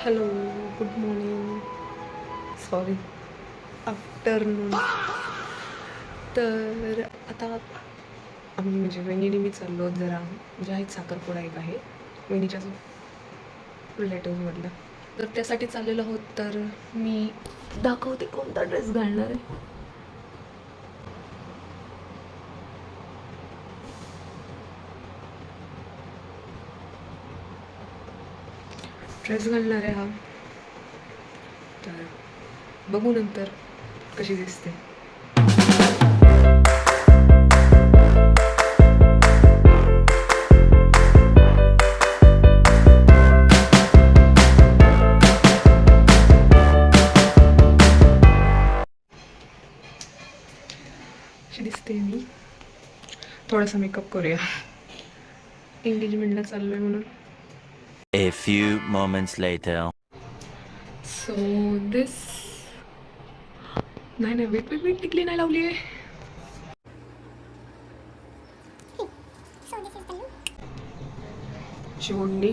Hello, good morning, sorry afternoon. तर आता आम्ही म्हणजे वहिनी मी चाललो जरा म्हणजे आहेत साखरपुडा एक आहे वहिनीच्या रिलेटिव्हमधलं, तर त्यासाठी चाललेलो आहोत. तर मी दाखवते कोणता ड्रेस घालणार आहे. ड्रेस घालणार आहे हा, तर बघू नंतर कशी दिसते. अशी दिसते मी. थोडासा मेकअप करूया, एंगेजमेंटला चाललोय म्हणून. A few moments later. So this नाही नाही, वेट वेट वेट, टिकली नाही लावली आहे. शिवणी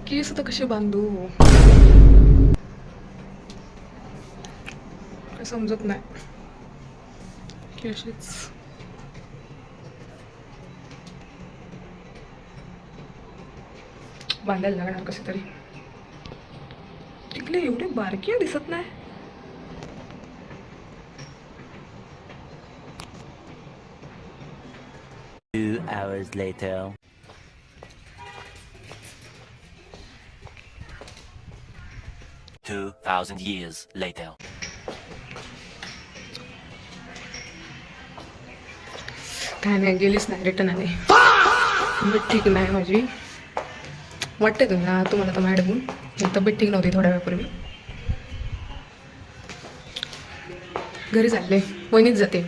केस आता कसे बांधू काय समजत नाही की अशीच बांधायला लागणार कसे तरी. टिकले एवढे बारकी दिसत नाही. 2 hours later. 2,000 years later. काय नाही, गेलीच नाही, रिटर्न आले. तब्येत ठीक नाही माझी, वाटते तुम्हाला तर माझ्या बघून तब्येत ठीक नव्हती थोड्या वेळापूर्वी. घरी चालले, वहिनीच जाते.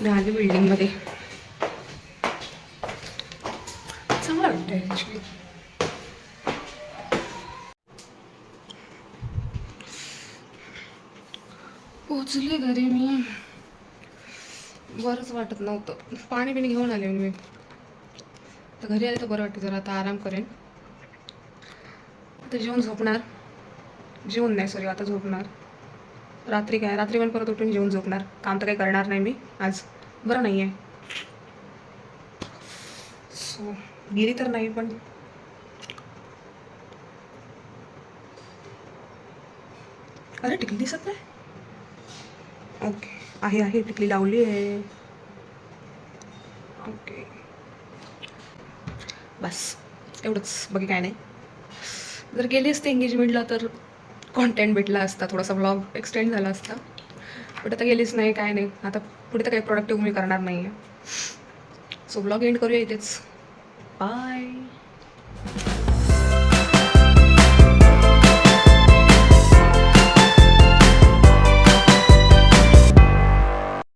राहिले बिल्डिंगमध्ये, चांगलं वाटतंय ॲक्च्युली. पोचले घरी मी, बरंच वाटत नव्हतं. पाणी बिणी घेऊन आले मी. तर घरी आले तर बरं वाटतं, जरा आता आराम करेन. आता जेवून झोपणार, जेवून नाही सॉरी, आता झोपणार. रात्री पण परत उठून जेवून झोपणार. काम तर काही करणार नाही मी आज, बरं नाही आहे. सो गेली तर नाही, पण अरे टिकली दिसत नाही. ओके, आहे टिकली लावली आहे. ओके, बस एवढंच, बाकी काय नाही. जर गेली असते एंगेजमेंटला तर कॉन्टेंट भेटला असता, थोडासा ब्लॉग एक्सटेंड झाला असता. बट आता गेलीच नाही, काय नाही. आता पुढे तर काही प्रोडक्टिव्ह मी करणार नाही आहे. सो ब्लॉग एंड करूया इथेच. बाय.